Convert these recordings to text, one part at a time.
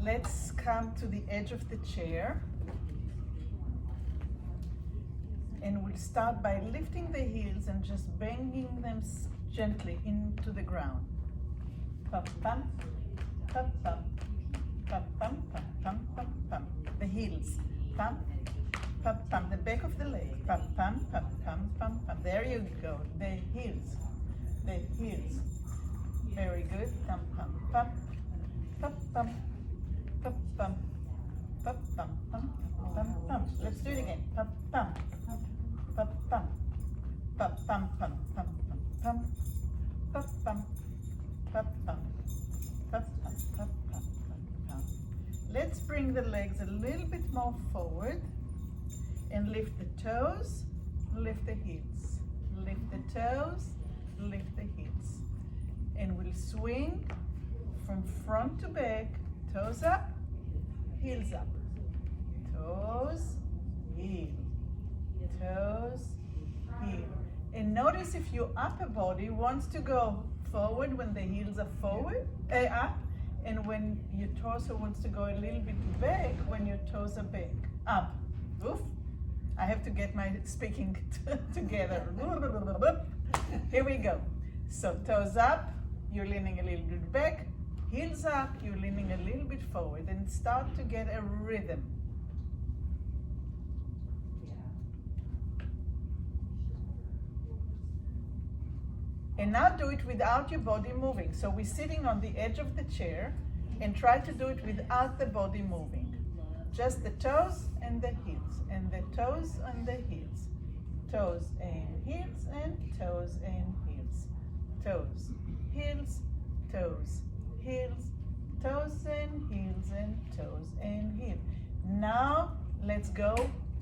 Let's come to the edge of the chair. And we'll start by lifting the heels and just banging them gently into the ground. Pum, pum, pum, pum, pum, pum, pum, pum, pum, pum. The heels. Pum, pum, pum. The back of the leg. Pum, pum, pum, pum, pum, pum. There you go. The heels. The heels. Very good. Pum, pum, pum, pum, pum, pum, pum, pum, pum, pum, pum, pum. Let's do it again. Pum, pum, pum, pum, pum, pum, pum, pum, pum, pum, pum, pum, pum, pum, pum, pum. Let's bring the legs a little bit more forward and lift the toes, lift the heels, lift the toes, lift the heels. And we'll swing from front to back, toes up, heels up, toes, heel, toes, heel. And notice if your upper body wants to go forward when the heels are forward, up, and when your torso wants to go a little bit back when your toes are back, up. Oof. I have to get my speaking together. Here we go. So toes up, you're leaning a little bit back, heels up, you're leaning a little bit forward, and start to get a rhythm. And now do it without your body moving. So we're sitting on the edge of the chair and try to do it without the body moving. Just the toes and the heels, and the toes and the heels. Toes and heels, and toes and heels. Toes, heels, toes, heels, toes and heels, and toes and heels. Now let's go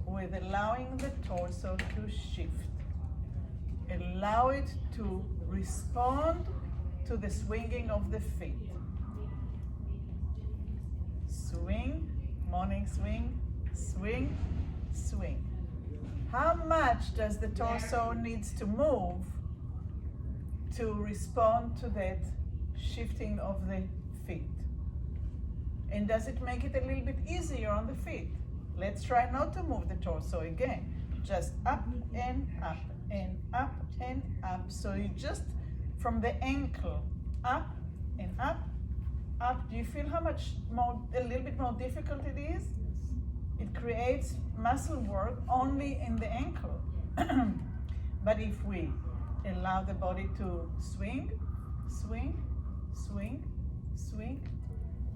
with allowing the torso to shift. Allow it to respond to the swinging of the feet. Swing, morning swing, swing, swing. How much does the torso needs to move to respond to that shifting of the feet? And does it make it a little bit easier on the feet? Let's try not to move the torso again. Just up and up and up and up. So you just from the ankle up and up, up. Do you feel how much more, a little bit more difficult it is? It creates muscle work only in the ankle. But if we allow the body to swing, swing, swing, swing,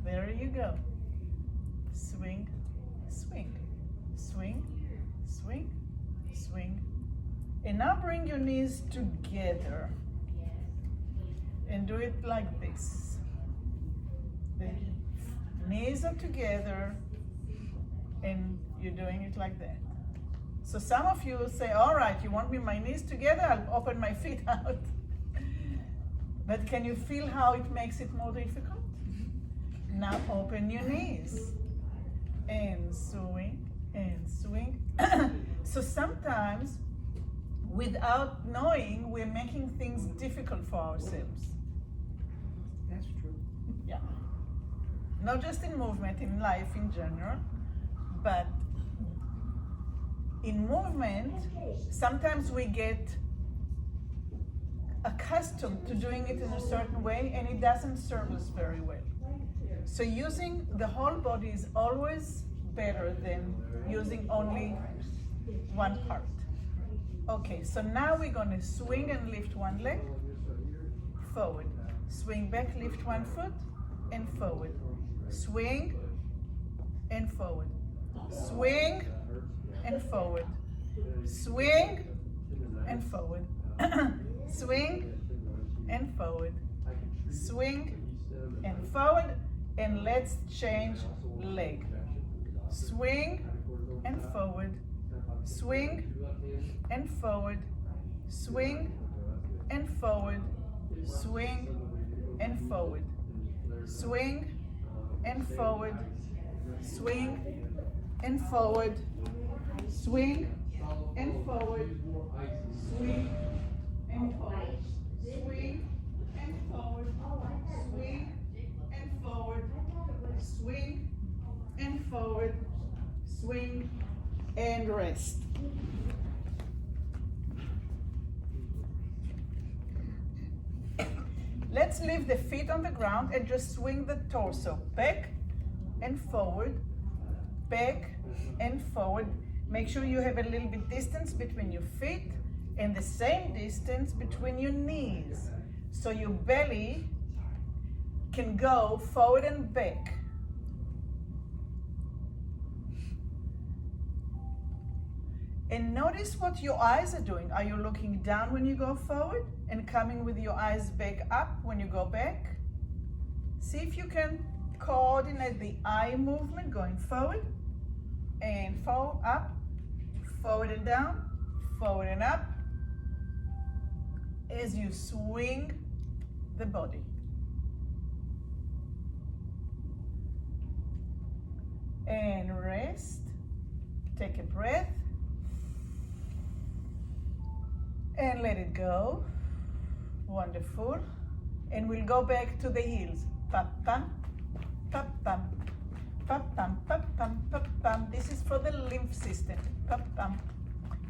there you go. Swing, swing, swing, swing, swing. And now bring your knees together and do it like this. The knees are together and you're doing it like that. So some of you say, all right, you want me my knees together? I'll open my feet out. But can you feel how it makes it more difficult? Now open your knees and swing and swing. So sometimes without knowing, we're making things difficult for ourselves. That's true. Yeah. Not just in movement, in life in general, but in movement, sometimes we get accustomed to doing it in a certain way and it doesn't serve us very well. So using the whole body is always better than using only one part. Okay, so now we're going to swing and lift one leg, forward. Swing back, lift one foot, and forward. Swing, and forward. Swing, and forward. Swing, and forward. Swing, and forward. Swing, and forward. And let's change leg. Swing, and forward. Swing, and forward, swing, and forward, swing, and forward, swing, and forward, swing, and forward, swing, and forward, swing, and forward, swing, and forward, swing, and forward, swing, forward, swing, and rest. Let's leave the feet on the ground and just swing the torso back and forward, back and forward. Make sure you have a little bit distance between your feet and the same distance between your knees, so your belly can go forward and back. And notice what your eyes are doing. Are you looking down when you go forward and coming with your eyes back up when you go back? See if you can coordinate the eye movement going forward and forward, up, forward and down, forward and up, as you swing the body. And rest, take a breath, and let it go. Wonderful. And we'll go back to the heels. Pa-pam, pa-pam, pa-pam, pa-pam, pa-pam. This is for the lymph system. Pa-pam,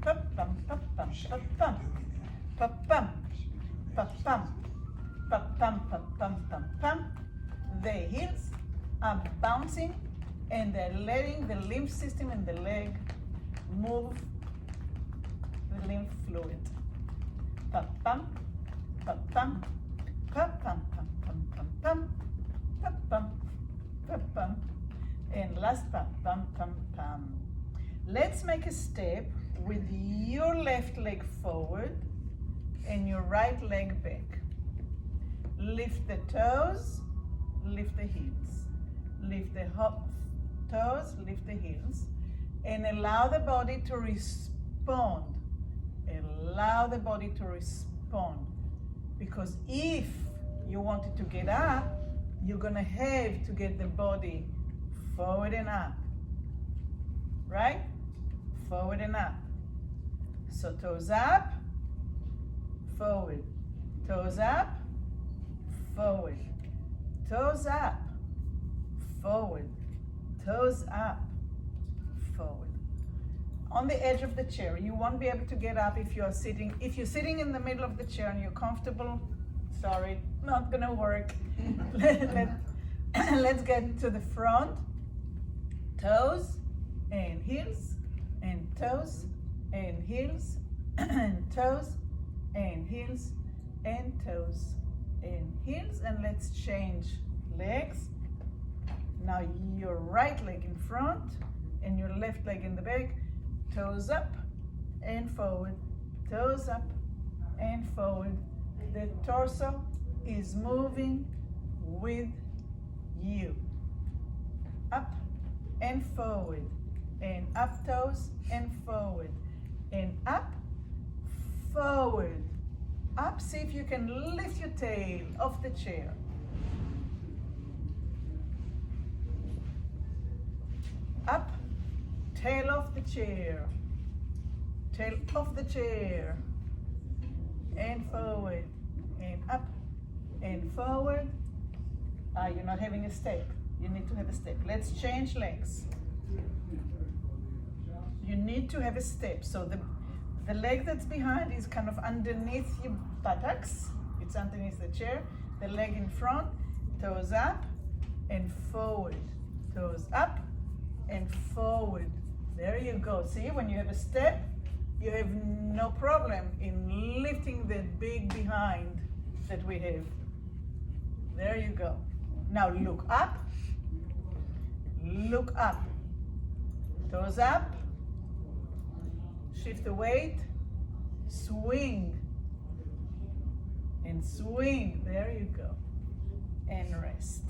pa-pam, pa-pam, pa-pam, pa-pam, pa-pam, pa-pam, pa-pam, pa-pam. The heels are bouncing and they're letting the lymph system in the leg move the lymph fluid. Pa-pam, pa-pam, pa-pam, pa-pam, pa-pam, pa-pam, pa-pam, and last pa-pam, pam-pam. Let's make a step with your left leg forward and your right leg back. Lift the toes, lift the heels. Lift the toes, lift the heels, and allow the body to respond. Allow the body to respond, because if you want it to get up, you're gonna have to get the body forward and up, right? Forward and up. So toes up, forward, toes up, forward, toes up, forward, toes up, forward. On the edge of the chair, you won't be able to get up if you're sitting. If you're sitting in the middle of the chair and you're comfortable, sorry, not gonna work. Let's get to the front. Toes and heels, and toes and heels, and toes and heels, and toes and heels. And let's change legs. Now your right leg in front and your left leg in the back. Toes up and forward, toes up and forward. The torso is moving with you. Up and forward, and up toes and forward, and up, forward, up. See if you can lift your tail off the chair. Up, tail off the chair, tail off the chair, and forward, and up, and forward. You're not having a step. You need to have a step. Let's change legs. You need to have a step. So the leg that's behind is kind of underneath your buttocks. It's underneath the chair. The leg in front, toes up and forward, toes up and forward. There you go. See, when you have a step, you have no problem in lifting the big behind that we have. There you go. Now look up, look up, toes up, shift the weight, swing, and swing. There you go. And rest.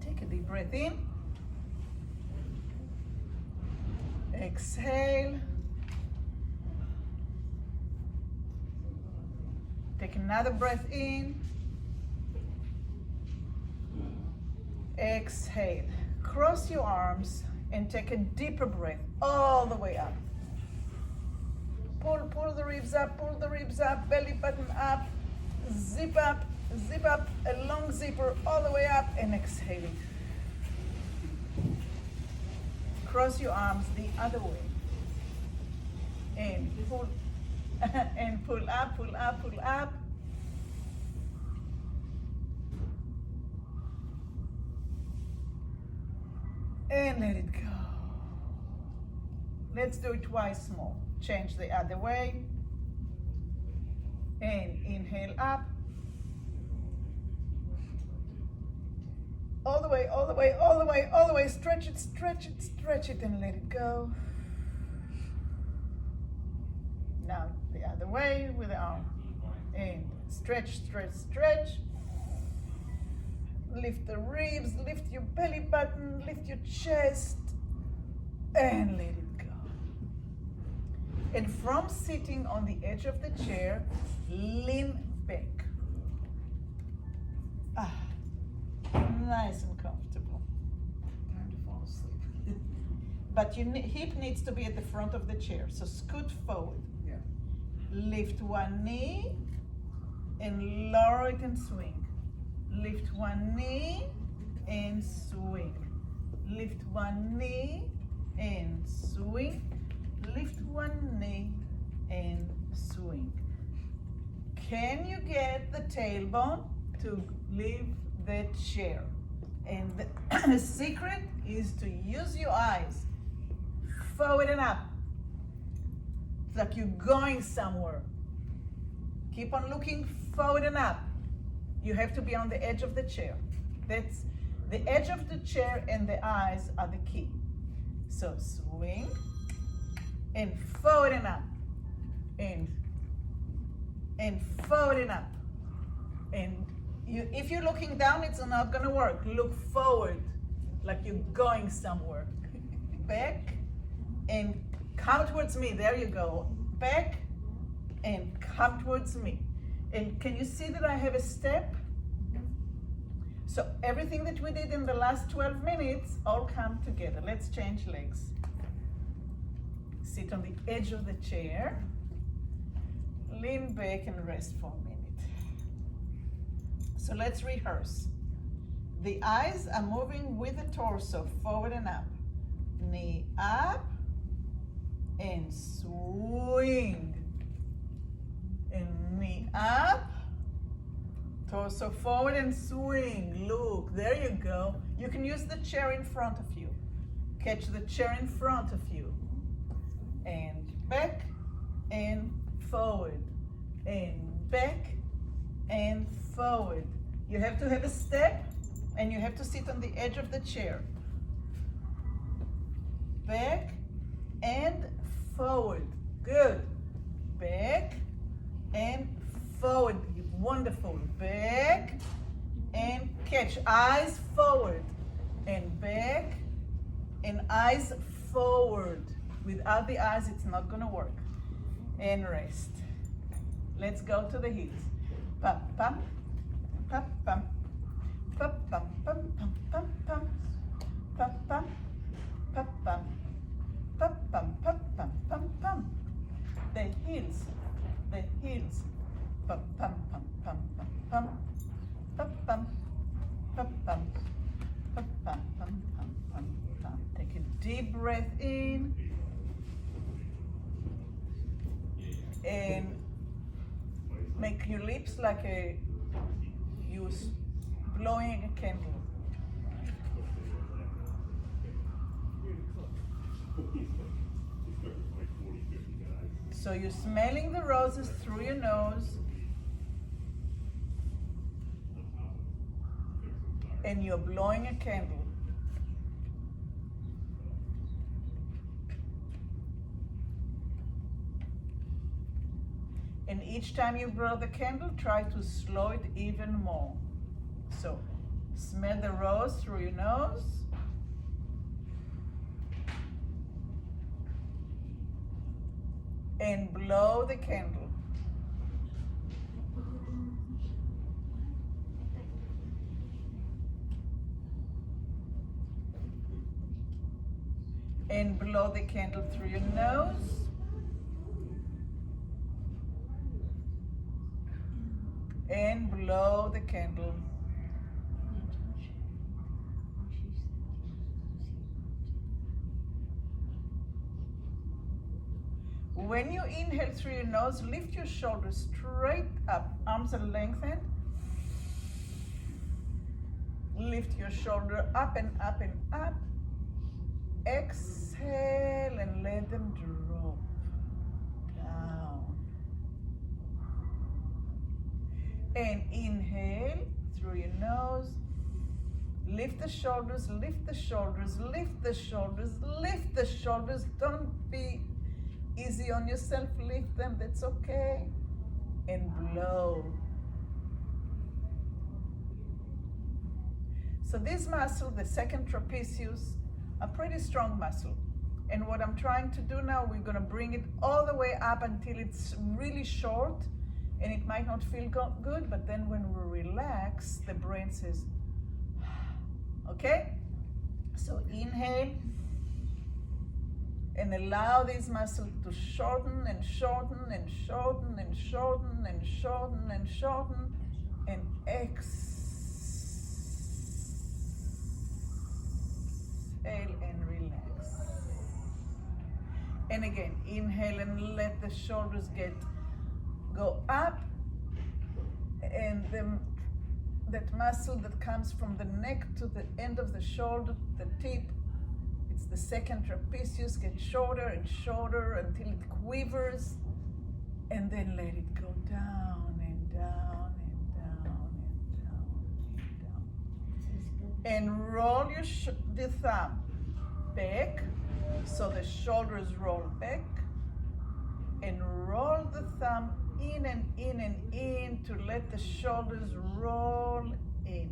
Take a deep breath in. Exhale. Take another breath in. Exhale. Cross your arms and take a deeper breath all the way up. Pull the ribs up, belly button up, zip up, a long zipper all the way up, and exhaling. cross your arms the other way. And pull, and pull up, pull up, pull up. And let it go. Let's do it twice more. Change the other way. And inhale up. All the way, all the way, all the way, all the way. Stretch it, stretch it, stretch it, and let it go. Now the other way with the arm. And stretch, stretch, stretch. Lift the ribs, lift your belly button, lift your chest, and let it go. And from sitting on the edge of the chair, lean back. Nice and comfortable. Time to fall asleep. But your hip needs to be at the front of the chair, so scoot forward. Yeah. Lift one knee and lower it and swing. Lift one knee and swing. Lift one knee and swing. Lift one knee and swing. Can you get the tailbone to leave the chair? And the secret is to use your eyes forward and up. It's like you're going somewhere. Keep on looking forward and up. You have to be on the edge of the chair. That's the edge of the chair, and the eyes are the key. So swing and forward and up, and forward and up. And if you're looking down, it's not gonna work. Look forward, like you're going somewhere. Back and come towards me. There you go. Back and come towards me. And can you see that I have a step? So everything that we did in the last 12 minutes all come together. Let's change legs. Sit on the edge of the chair. Lean back and rest for a minute. So let's rehearse. The eyes are moving with the torso forward and up. Knee up and swing. And knee up, torso forward and swing. Look, there you go. You can use the chair in front of you. Catch the chair in front of you. And back and forward. And back and forward. You have to have a step, and you have to sit on the edge of the chair. Back and forward. Good. Back and forward. Wonderful. Back and catch. Eyes forward and back and eyes forward. Without the eyes, it's not going to work. And rest. Let's go to the heels. Pam, pam, pam, pam, pam, pam, pam, pam, pam, pam, pam, pam, pam, pam, pam, pam, pam, pam, pam, pam. The heels. The heels. Pam, pam, pam, pam, pam, pam, pam, pam, pam, pam, pam, pam, pam, pam, pam. Take a deep breath in. And make your lips like you're blowing a candle. So you're smelling the roses through your nose, and you're blowing a candle. And each time you blow the candle, try to slow it even more. So smell the rose through your nose. And blow the candle. And blow the candle through your nose. And blow the candle. When you inhale through your nose, lift your shoulders straight up, arms are lengthened. Lift your shoulder up and up and up. Exhale and let them drop down. And inhale through your nose. Lift the shoulders, lift the shoulders, lift the shoulders, lift the shoulders. Don't be easy on yourself, lift them, that's okay. And blow. So this muscle, the second trapezius, a pretty strong muscle. And what I'm trying to do now, we're gonna bring it all the way up until it's really short, and it might not feel good, but then when we relax, the brain says, okay? So inhale, and allow these muscles to shorten and shorten and shorten and shorten and shorten and shorten, and exhale and relax. And again, inhale and let the shoulders go up, and that muscle that comes from the neck to the end of the shoulder, the tip, it's the second trapezius, gets shorter and shorter until it quivers, and then let it go down and down and down and down and down. And roll the thumb back, so the shoulders roll back, and roll the thumb in and in and in to let the shoulders roll in.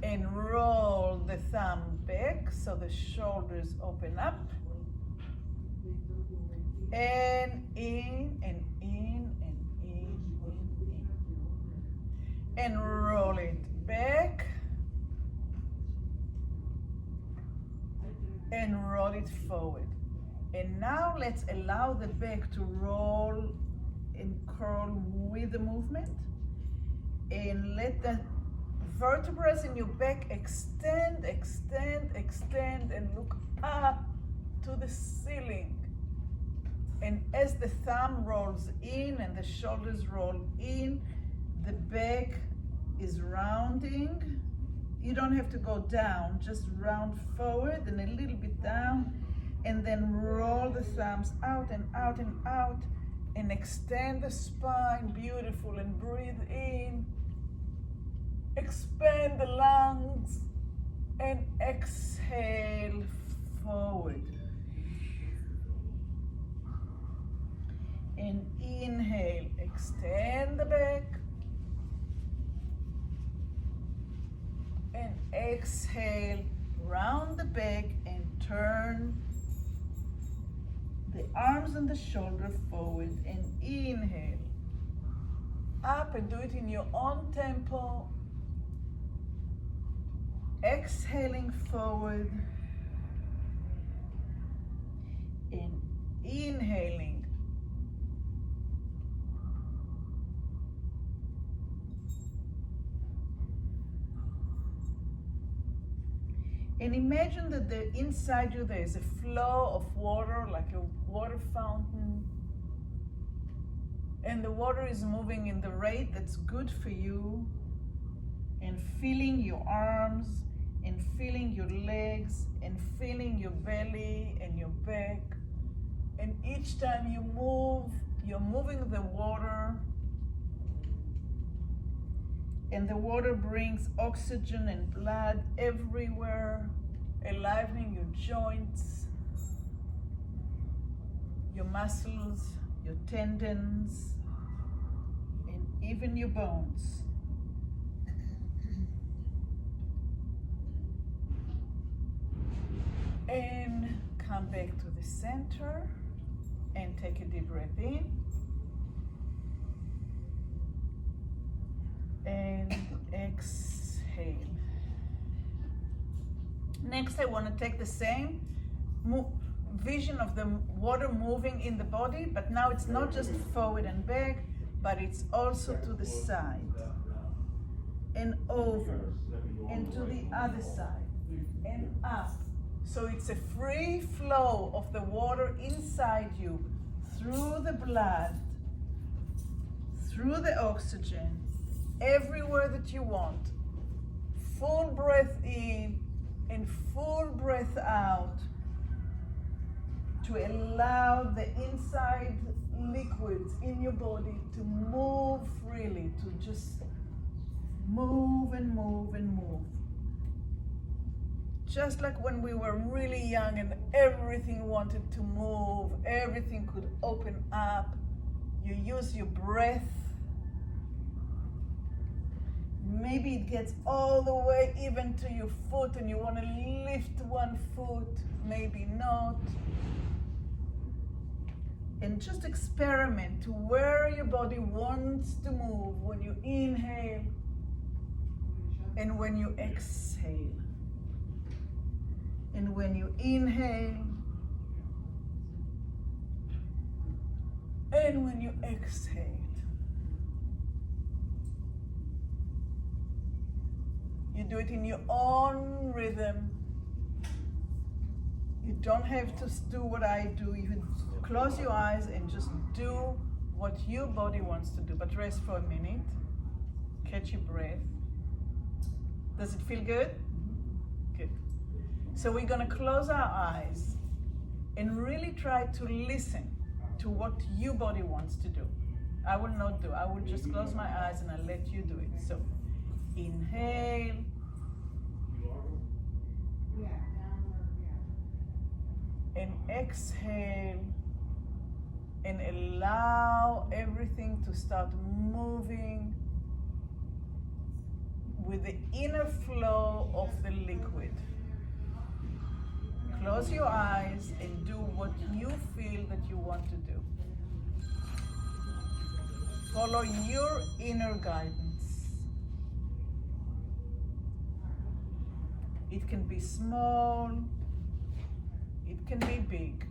And roll the thumb back so the shoulders open up. And in and in and in and in. And roll it back. And roll it forward. And now let's allow the back to roll and curl with the movement. And let the vertebrae in your back extend, extend, extend, and look up to the ceiling. And as the thumb rolls in and the shoulders roll in, the back is rounding. You don't have to go down, just round forward and a little bit down, and then roll the thumbs out and out and out, and extend the spine, beautiful, and breathe in. Expand the lungs, and exhale forward. And inhale, extend the back. And exhale, round the back and turn the arms and the shoulder forward, and inhale up, and do it in your own tempo. Exhaling forward and inhaling. And imagine that inside you there is a flow of water, like a water fountain. And the water is moving in the rate that's good for you, and filling your arms, and filling your legs, and filling your belly and your back. And each time you move, you're moving the water. And the water brings oxygen and blood everywhere, enlivening your joints, your muscles, your tendons, and even your bones. And come back to the center and take a deep breath in. And exhale. Next, I want to take the same vision of the water moving in the body, but now it's not just forward and back, but it's also to the side and over and to the other side and up So it's a free flow of the water inside you, through the blood, through the oxygen, everywhere that you want. Full breath in and full breath out to allow the inside liquids in your body to move freely, to just move and move and move. Just like when we were really young and everything wanted to move, everything could open up. You use your breath. Maybe it gets all the way even to your foot and you want to lift one foot, maybe not. And just experiment to where your body wants to move when you inhale and when you exhale. And when you inhale and when you exhale. You do it in your own rhythm. You don't have to do what I do. You can close your eyes and just do what your body wants to do. But rest for a minute. Catch your breath. Does it feel good? Good. So we're going to close our eyes and really try to listen to what your body wants to do. I will not do. I will just close my eyes and I'll let you do it. So inhale. And exhale. And allow everything to start moving with the inner flow of the liquid. Close your eyes and do what you feel that you want to do. Follow your inner guidance. It can be small, it can be big.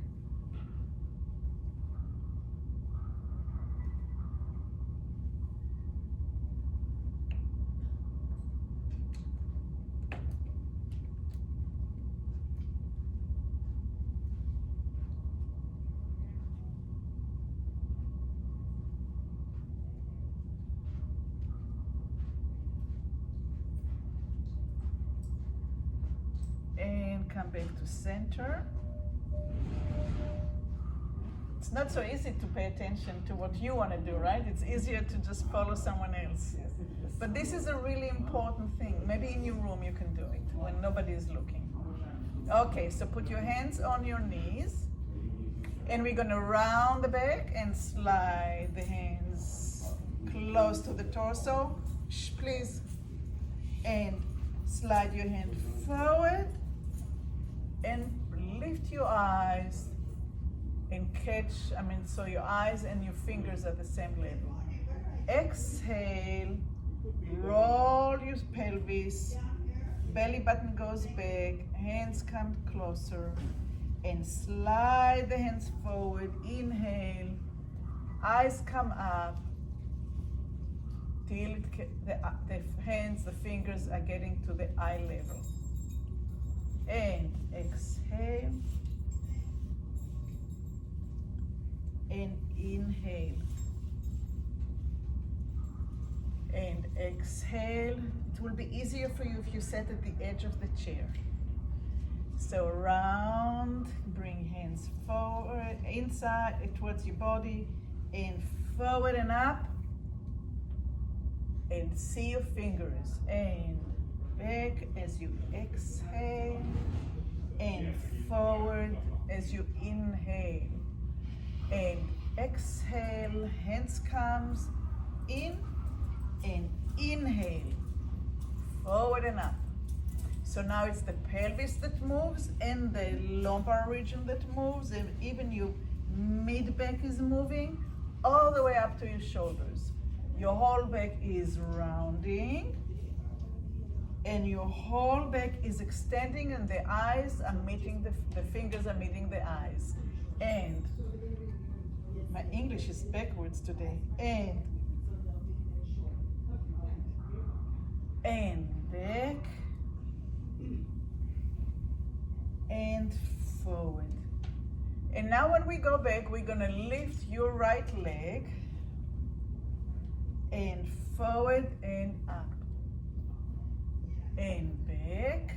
And come back to center. It's not so easy to pay attention to what you want to do, right? It's easier to just follow someone else. But this is a really important thing. Maybe in your room you can do it when nobody is looking. Okay, so put your hands on your knees. And we're going to round the back and slide the hands close to the torso. Shh, please. And slide your hand forward. And lift your eyes and catch, so your eyes and your fingers are the same level. Exhale, roll your pelvis, belly button goes back, hands come closer, and slide the hands forward. Inhale, eyes come up, till the hands, the fingers are getting to the eye level. And exhale. And inhale. And exhale. It will be easier for you if you sit at the edge of the chair. So round, bring hands forward, inside, towards your body, and forward and up. And see your fingers. And back as you exhale, and forward as you inhale. And exhale, hands comes in and inhale, forward and up. So now it's the pelvis that moves and the lumbar region that moves, and even your mid back is moving all the way up to your shoulders. Your whole back is rounding and your whole back is extending, and the eyes are meeting, the fingers are meeting the eyes. And my English is backwards today. And back. And now when we go back, we're gonna lift your right leg and forward and up and back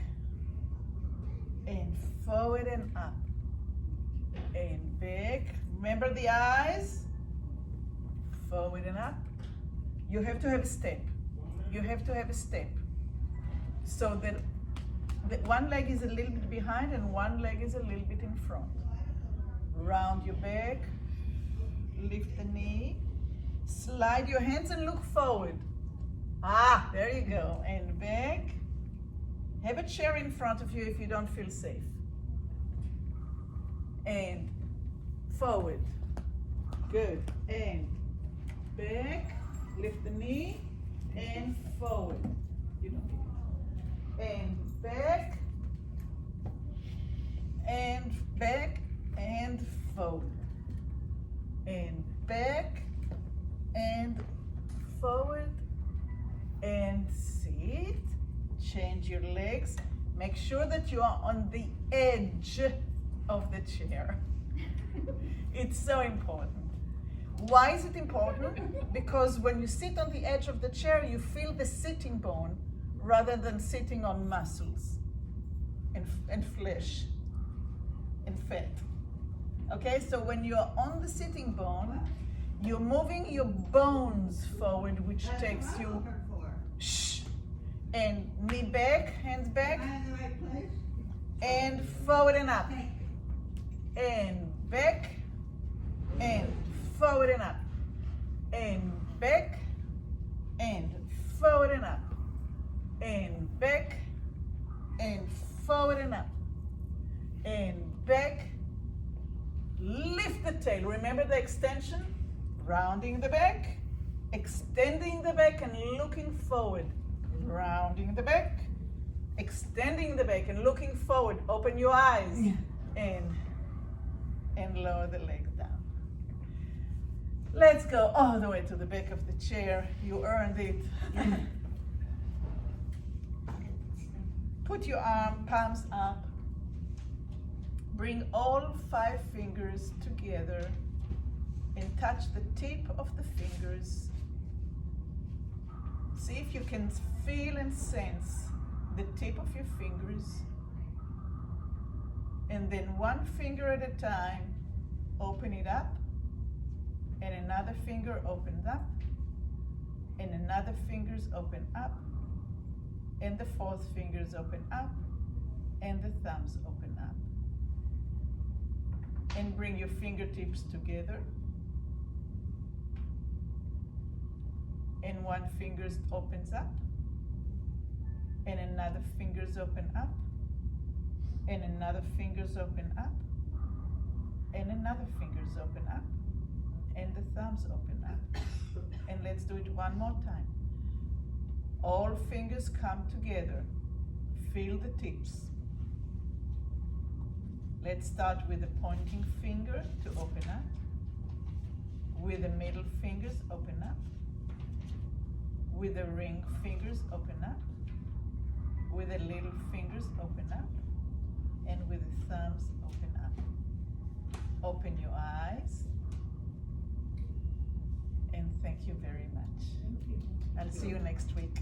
and forward and up and back. Remember the eyes? Forward and up. You have to have a step. You have to have a step. So that one leg is a little bit behind and one leg is a little bit in front. Round your back, lift the knee, slide your hands and look forward. Ah, there you go. And back. Have a chair in front of you if you don't feel safe. And forward. Good. And back. Lift the knee and forward. You don't need it. And back. And back and forward. And back and forward. And sit. Change your legs. Make sure that you are on the edge of the chair. It's so important. Why is it important? Because when you sit on the edge of the chair, you feel the sitting bone rather than sitting on muscles and flesh and fat. Okay, so when you're on the sitting bone, you're moving your bones forward, which takes you and knee back, hands back, and forward and up, and back, and forward and up, and back, and forward and up, and back, and forward and up, and back. Lift the tail. Remember the extension? Rounding the back, extending the back and looking forward. Rounding the back, extending the back and looking forward. Open your eyes and lower the leg down. Let's go all the way to the back of the chair. You earned it. Put your palms up. Bring all 5 fingers together and touch the tip of the fingers. See if you can feel and sense the tip of your fingers. And then one finger at a time, open it up. And another finger opens up. And another fingers open up. And the 4th fingers open up. And the thumbs open up. And bring your fingertips together. And one finger opens up. And another fingers open up. And another fingers open up. And another fingers open up. And the thumbs open up. And let's do it one more time. All fingers come together. Feel the tips. Let's start with the pointing finger to open up. With the middle fingers, open up. With the ring fingers, open up. With the little fingers, open up. And with the thumbs, open up. Open your eyes. And thank you very much. Thank you. I'll see you next week.